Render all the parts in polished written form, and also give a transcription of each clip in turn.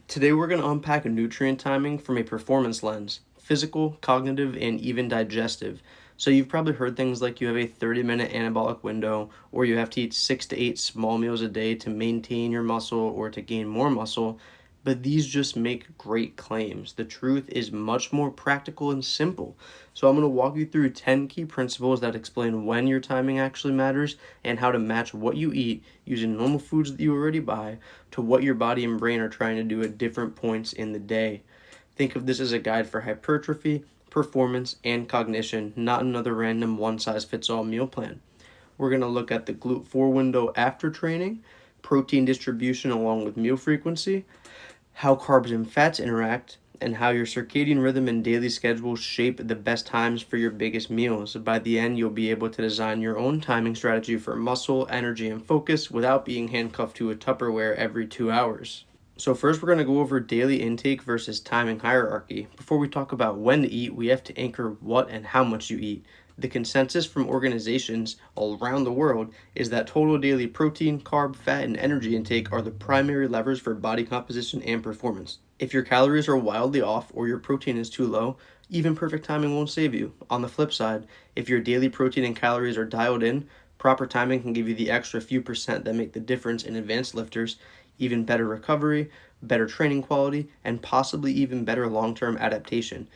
Today we're going to unpack nutrient timing from a performance lens, physical, cognitive, and even digestive. So you've probably heard things like you have a 30-minute anabolic window, or you have to eat 6 to 8 small meals a day to maintain your muscle or to gain more muscle, but these just make great claims. The truth is much more practical and simple. So I'm going to walk you through 10 key principles that explain when your timing actually matters and how to match what you eat using normal foods that you already buy to what your body and brain are trying to do at different points in the day. Think of this as a guide for hypertrophy, performance, and cognition, not another random one-size-fits-all meal plan. We're going to look at the GLUT4 window after training, protein distribution along with meal frequency, how carbs and fats interact, and how your circadian rhythm and daily schedule shape the best times for your biggest meals. By the end, you'll be able to design your own timing strategy for muscle, energy, and focus without being handcuffed to a Tupperware every 2 hours. So first we're going to go over daily intake versus timing hierarchy. Before we talk about when to eat, we have to anchor what and how much you eat. The consensus from organizations all around the world is that total daily protein, carb, fat, and energy intake are the primary levers for body composition and performance. If your calories are wildly off or your protein is too low, even perfect timing won't save you. On the flip side, if your daily protein and calories are dialed in, proper timing can give you the extra few percent that make the difference in advanced lifters, even better recovery, better training quality, and possibly even better long-term adaptation.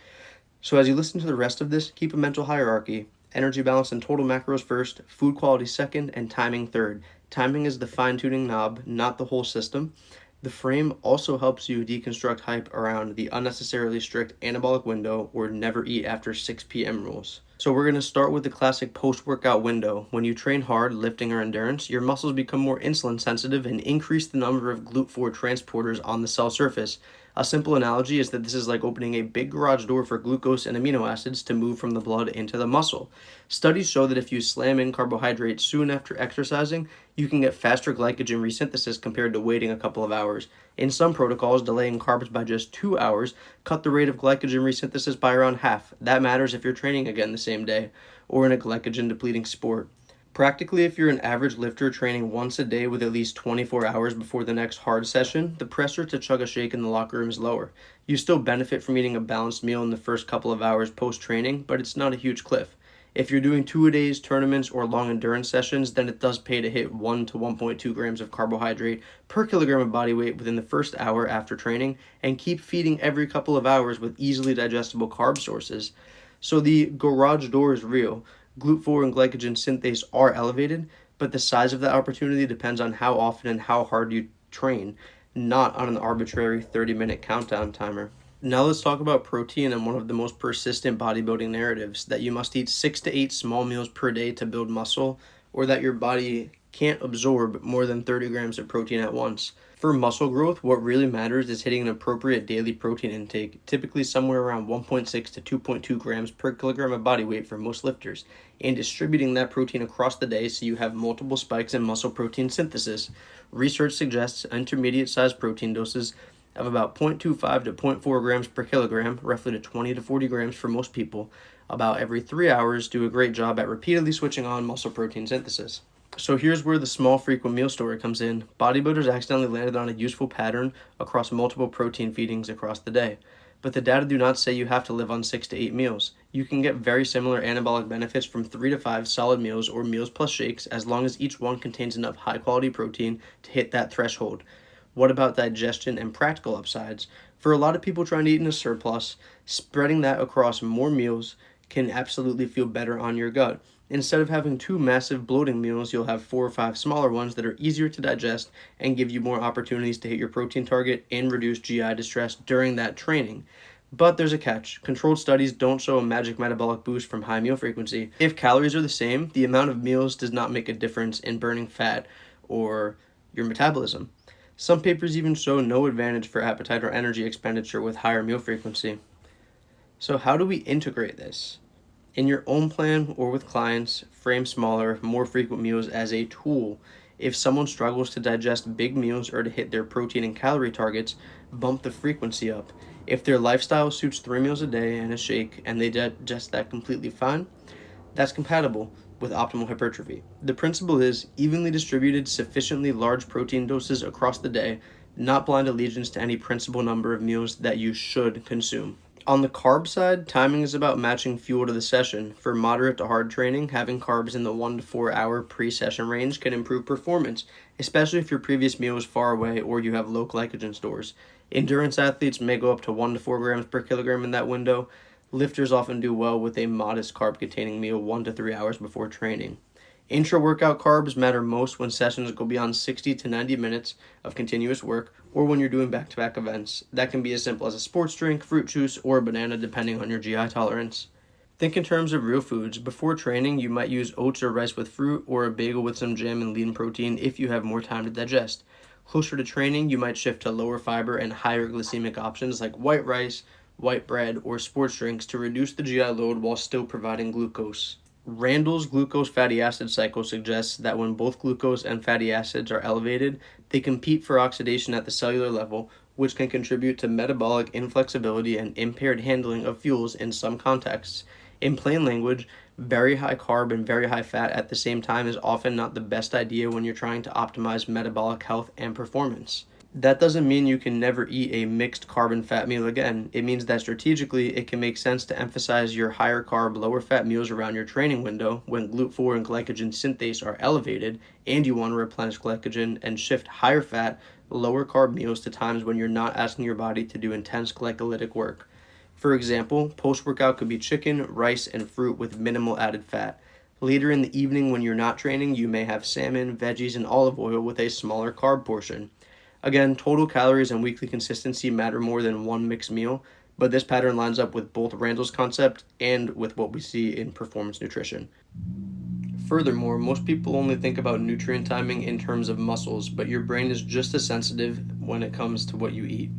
So as you listen to the rest of this, keep a mental hierarchy. Energy balance and total macros first, food quality second, and timing third. Timing is the fine-tuning knob, not the whole system. The frame also helps you deconstruct hype around the unnecessarily strict anabolic window or never eat after 6 p.m. rules. So we're going to start with the classic post-workout window. When you train hard, lifting or endurance, your muscles become more insulin sensitive and increase the number of GLUT4 transporters on the cell surface. A simple analogy is that this is like opening a big garage door for glucose and amino acids to move from the blood into the muscle. Studies show that if you slam in carbohydrates soon after exercising, you can get faster glycogen resynthesis compared to waiting a couple of hours. In some protocols, delaying carbs by just 2 hours cut the rate of glycogen resynthesis by around half. That matters if you're training again the same day or in a glycogen depleting sport. Practically, if you're an average lifter training once a day with at least 24 hours before the next hard session, the pressure to chug a shake in the locker room is lower. You still benefit from eating a balanced meal in the first couple of hours post-training, but it's not a huge cliff. If you're doing two-a-days tournaments or long endurance sessions, then it does pay to hit 1 to 1.2 grams of carbohydrate per kilogram of body weight within the first hour after training, and keep feeding every couple of hours with easily digestible carb sources. So the garage door is real. GLUT4 and glycogen synthase are elevated, but the size of the opportunity depends on how often and how hard you train, not on an arbitrary 30-minute countdown timer. Now let's talk about protein and one of the most persistent bodybuilding narratives, that you must eat 6 to 8 small meals per day to build muscle, or that your body can't absorb more than 30 grams of protein at once. For muscle growth, what really matters is hitting an appropriate daily protein intake, typically somewhere around 1.6 to 2.2 grams per kilogram of body weight for most lifters, and distributing that protein across the day so you have multiple spikes in muscle protein synthesis. Research suggests intermediate-sized protein doses of about 0.25 to 0.4 grams per kilogram, roughly to 20 to 40 grams for most people, about every 3 hours do a great job at repeatedly switching on muscle protein synthesis. So here's where the small frequent meal story comes in. Bodybuilders accidentally landed on a useful pattern across multiple protein feedings across the day. But the data do not say you have to live on 6 to 8 meals. You can get very similar anabolic benefits from 3 to 5 solid meals or meals plus shakes as long as each one contains enough high quality protein to hit that threshold. What about digestion and practical upsides? For a lot of people trying to eat in a surplus, spreading that across more meals can absolutely feel better on your gut. Instead of having 2 massive bloating meals, you'll have 4 or 5 smaller ones that are easier to digest and give you more opportunities to hit your protein target and reduce GI distress during that training. But there's a catch. Controlled studies don't show a magic metabolic boost from high meal frequency. If calories are the same, the amount of meals does not make a difference in burning fat or your metabolism. Some papers even show no advantage for appetite or energy expenditure with higher meal frequency. So how do we integrate this? In your own plan or with clients, frame smaller, more frequent meals as a tool. If someone struggles to digest big meals or to hit their protein and calorie targets, bump the frequency up. If their lifestyle suits 3 meals a day and a shake and they digest that completely fine, that's compatible with optimal hypertrophy. The principle is evenly distributed, sufficiently large protein doses across the day not blind allegiance to any principal number of meals that you should consume. On the carb side, timing is about matching fuel to the session. For moderate to hard training, having carbs in the 1 to 4 hour pre-session range can improve performance, especially if your previous meal is far away or you have low glycogen stores. Endurance athletes may go up to 1 to 4 grams per kilogram in that window. Lifters often do well with a modest carb-containing meal 1 to 3 hours before training. Intra-workout carbs matter most when sessions go beyond 60 to 90 minutes of continuous work or when you're doing back-to-back events. That can be as simple as a sports drink, fruit juice, or a banana depending on your GI tolerance. Think in terms of real foods. Before training, you might use oats or rice with fruit or a bagel with some jam and lean protein if you have more time to digest. Closer to training, you might shift to lower fiber and higher glycemic options like white rice, white bread, or sports drinks to reduce the GI load while still providing glucose. Randall's glucose fatty acid cycle suggests that when both glucose and fatty acids are elevated, they compete for oxidation at the cellular level, which can contribute to metabolic inflexibility and impaired handling of fuels in some contexts. In plain language, very high carb and very high fat at the same time is often not the best idea when you're trying to optimize metabolic health and performance. That doesn't mean you can never eat a mixed carb and fat meal again. It means that strategically it can make sense to emphasize your higher carb, lower fat meals around your training window when GLUT4 and glycogen synthase are elevated and you want to replenish glycogen, and shift higher fat, lower carb meals to times when you're not asking your body to do intense glycolytic work. For example, post-workout could be chicken, rice, and fruit with minimal added fat. Later in the evening when you're not training, you may have salmon, veggies, and olive oil with a smaller carb portion. Again, total calories and weekly consistency matter more than one mixed meal, but this pattern lines up with both Randall's concept and with what we see in performance nutrition. Furthermore, most people only think about nutrient timing in terms of muscles, but your brain is just as sensitive when it comes to what you eat.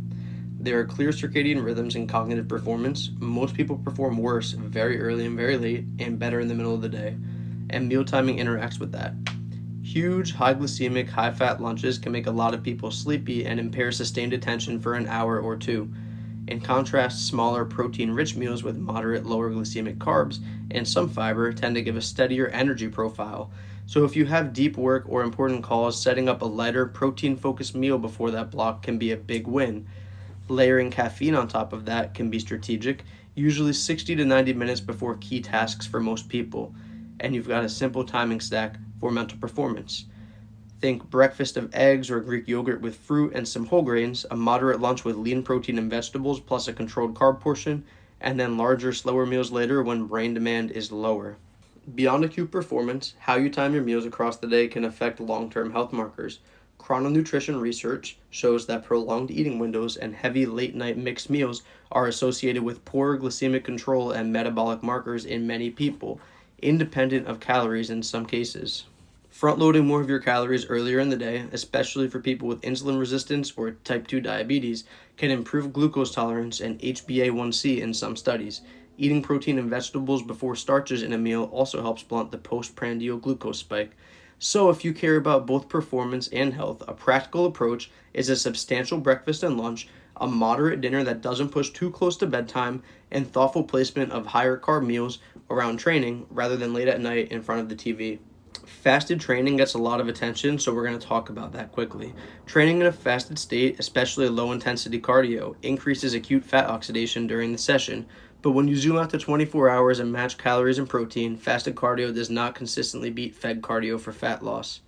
There are clear circadian rhythms in cognitive performance. Most people perform worse very early and very late, and better in the middle of the day, and meal timing interacts with that. Huge, high glycemic, high fat lunches can make a lot of people sleepy and impair sustained attention for an hour or two. In contrast, smaller, protein rich meals with moderate, lower glycemic carbs and some fiber tend to give a steadier energy profile. So, if you have deep work or important calls, setting up a lighter, protein focused meal before that block can be a big win. Layering caffeine on top of that can be strategic, usually 60 to 90 minutes before key tasks for most people. And you've got a simple timing stack for mental performance. Think breakfast of eggs or Greek yogurt with fruit and some whole grains, a moderate lunch with lean protein and vegetables plus a controlled carb portion, and then larger, slower meals later when brain demand is lower. Beyond acute performance, how you time your meals across the day can affect long-term health markers. Chrononutrition research shows that prolonged eating windows and heavy late-night mixed meals are associated with poor glycemic control and metabolic markers in many people, independent of calories in some cases. Front-loading more of your calories earlier in the day, especially for people with insulin resistance or type 2 diabetes, can improve glucose tolerance and HbA1c in some studies. Eating protein and vegetables before starches in a meal also helps blunt the postprandial glucose spike. So if you care about both performance and health, a practical approach is a substantial breakfast and lunch, a moderate dinner that doesn't push too close to bedtime, and thoughtful placement of higher carb meals around training rather than late at night in front of the TV. Fasted training gets a lot of attention, so we're going to talk about that quickly. Training in a fasted state, especially low-intensity cardio, increases acute fat oxidation during the session, but when you zoom out to 24 hours and match calories and protein, fasted cardio does not consistently beat fed cardio for fat loss.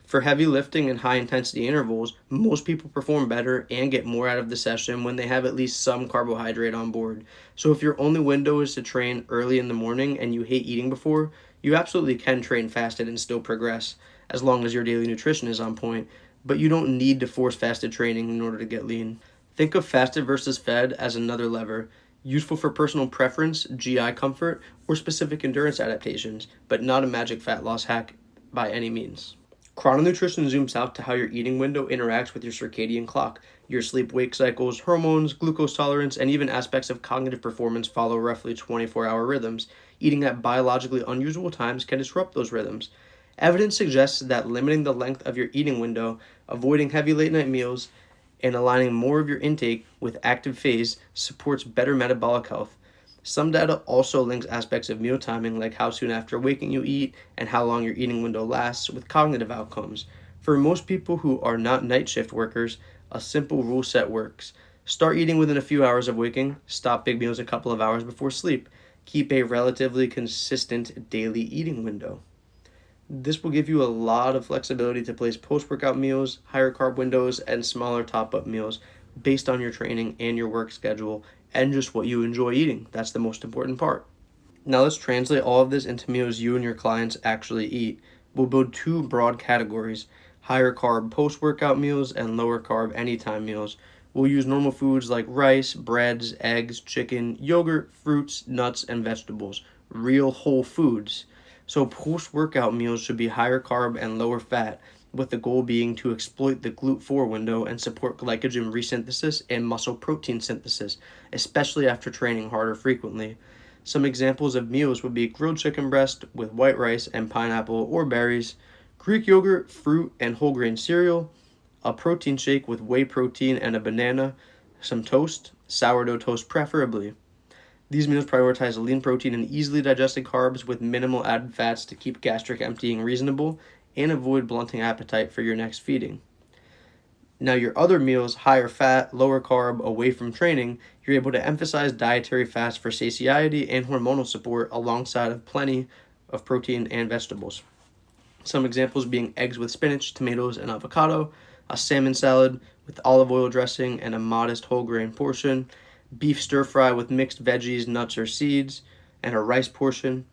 For heavy lifting and high-intensity intervals, most people perform better and get more out of the session when they have at least some carbohydrate on board. So if your only window is to train early in the morning and you hate eating before, you absolutely can train fasted and still progress, as long as your daily nutrition is on point, but you don't need to force fasted training in order to get lean. Think of fasted versus fed as another lever, useful for personal preference, GI comfort, or specific endurance adaptations, but not a magic fat loss hack by any means. Chrononutrition zooms out to how your eating window interacts with your circadian clock. Your sleep-wake cycles, hormones, glucose tolerance, and even aspects of cognitive performance follow roughly 24-hour rhythms. Eating at biologically unusual times can disrupt those rhythms. Evidence suggests that limiting the length of your eating window, avoiding heavy late-night meals, and aligning more of your intake with active phase supports better metabolic health. Some data also links aspects of meal timing, like how soon after waking you eat and how long your eating window lasts, with cognitive outcomes. For most people who are not night shift workers, A simple rule set works. Start eating within a few hours of waking, stop big meals a couple of hours before sleep. Keep a relatively consistent daily eating window. This will give you a lot of flexibility to place post-workout meals, higher carb windows, and smaller top-up meals based on your training and your work schedule and just what you enjoy eating. That's the most important part. Now let's translate all of this into meals you and your clients actually eat. We'll build two broad categories: higher carb post-workout meals and lower carb anytime meals. We'll use normal foods like rice, breads, eggs, chicken, yogurt, fruits, nuts, and vegetables. Real whole foods. So post-workout meals should be higher carb and lower fat, with the goal being to exploit the GLUT4 window and support glycogen resynthesis and muscle protein synthesis, especially after training harder frequently. Some examples of meals would be grilled chicken breast with white rice and pineapple or berries, Greek yogurt, fruit, and whole grain cereal, a protein shake with whey protein and a banana, some toast, sourdough toast preferably. These meals prioritize lean protein and easily digested carbs with minimal added fats to keep gastric emptying reasonable and avoid blunting appetite for your next feeding. Now, your other meals, higher fat, lower carb, away from training, you're able to emphasize dietary fats for satiety and hormonal support alongside of plenty of protein and vegetables. Some examples being eggs with spinach, tomatoes, and avocado, a salmon salad with olive oil dressing and a modest whole grain portion, beef stir fry with mixed veggies, nuts, or seeds, and a rice portion.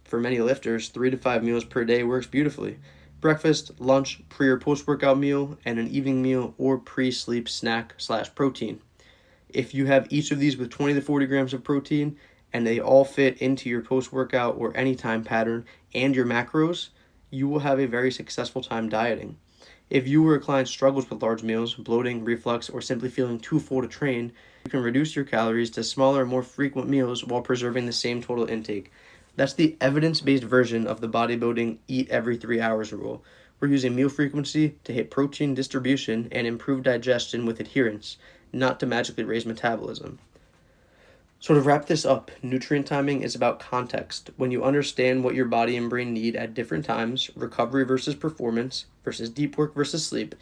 For many lifters, 3 to 5 meals per day works beautifully. Breakfast, lunch, pre or post workout meal, and an evening meal or pre-sleep snack/protein. If you have each of these with 20 to 40 grams of protein and they all fit into your post workout or anytime pattern and your macros, you will have a very successful time dieting. If you or a client struggles with large meals, bloating, reflux, or simply feeling too full to train, you can reduce your calories to smaller, more frequent meals while preserving the same total intake. That's the evidence-based version of the bodybuilding eat every 3 hours rule. We're using meal frequency to hit protein distribution and improve digestion with adherence, not to magically raise metabolism. So to wrap this up, nutrient timing is about context. When you understand what your body and brain need at different times, recovery versus performance versus deep work versus sleep,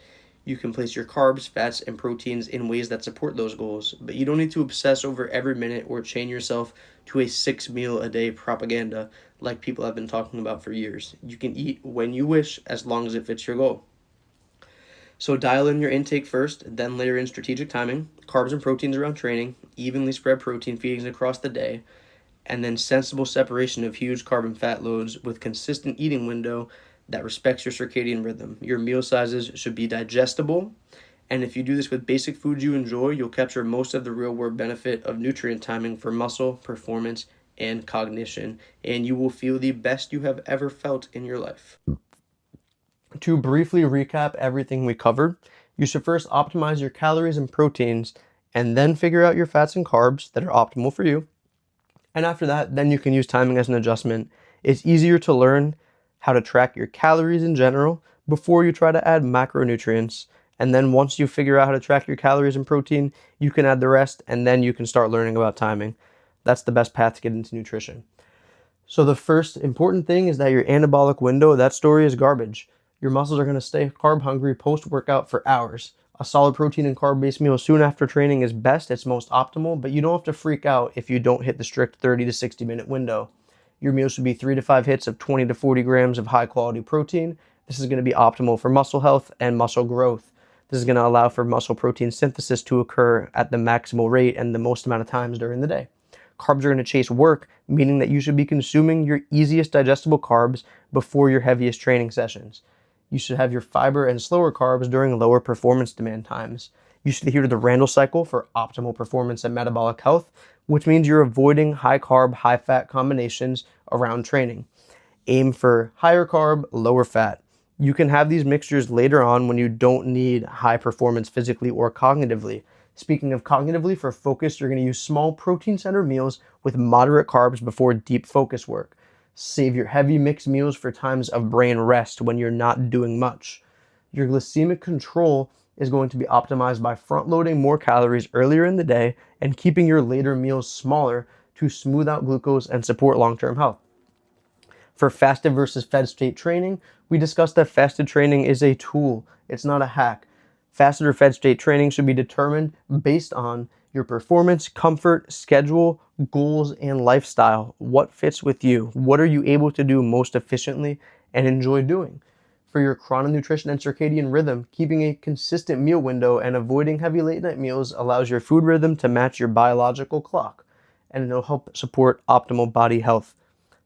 you can place your carbs, fats, and proteins in ways that support those goals, but you don't need to obsess over every minute or chain yourself to a 6-meal-a-day propaganda like people have been talking about for years. You can eat when you wish as long as it fits your goal. So dial in your intake first, then layer in strategic timing, carbs and proteins around training, evenly spread protein feedings across the day, and then sensible separation of huge carb and fat loads with consistent eating window that respects your circadian rhythm. Your meal sizes should be digestible, and if you do this with basic foods you enjoy, you'll capture most of the real-world benefit of nutrient timing for muscle, performance, and cognition, and you will feel the best you have ever felt in your life. To briefly recap everything we covered, you should first optimize your calories and proteins and then figure out your fats and carbs that are optimal for you. And after that, then you can use timing as an adjustment. It's easier to learn how to track your calories in general before you try to add macronutrients. And then once you figure out how to track your calories and protein, you can add the rest and then you can start learning about timing. That's the best path to get into nutrition. So the first important thing is that your anabolic window, that story is garbage. Your muscles are going to stay carb hungry post-workout for hours. A solid protein and carb-based meal soon after training is best, it's most optimal, but you don't have to freak out if you don't hit the strict 30 to 60 minute window. Your meal should be 3 to 5 hits of 20 to 40 grams of high quality protein. This is going to be optimal for muscle health and muscle growth. This is going to allow for muscle protein synthesis to occur at the maximal rate and the most amount of times during the day. Carbs are going to chase work, meaning that you should be consuming your easiest digestible carbs before your heaviest training sessions. You should have your fiber and slower carbs during lower performance demand times. You should adhere to the Randall cycle for optimal performance and metabolic health, which means you're avoiding high carb, high fat combinations around training. Aim for higher carb, lower fat. You can have these mixtures later on when you don't need high performance physically or cognitively. Speaking of cognitively, for focus, you're going to use small protein-centered meals with moderate carbs before deep focus work. Save your heavy mixed meals for times of brain rest when you're not doing much. Your glycemic control is going to be optimized by front-loading more calories earlier in the day and keeping your later meals smaller to smooth out glucose and support long-term health. For fasted versus fed state training, we discussed that fasted training is a tool. It's not a hack. Fasted or fed state training should be determined based on your performance, comfort, schedule, goals, and lifestyle. What fits with you? What are you able to do most efficiently and enjoy doing? For your chrononutrition and circadian rhythm, keeping a consistent meal window and avoiding heavy late night meals allows your food rhythm to match your biological clock, and it'll help support optimal body health.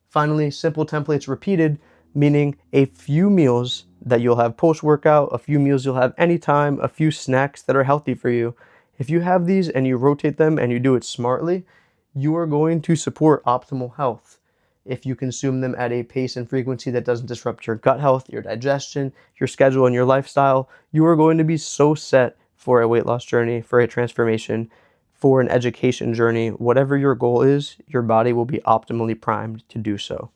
Finally, simple templates repeated, meaning a few meals that you'll have post-workout, a few meals you'll have anytime, a few snacks that are healthy for you. If you have these and you rotate them and you do it smartly, you are going to support optimal health. If you consume them at a pace and frequency that doesn't disrupt your gut health, your digestion, your schedule, and your lifestyle, you are going to be so set for a weight loss journey, for a transformation, for an education journey. Whatever your goal is, your body will be optimally primed to do so.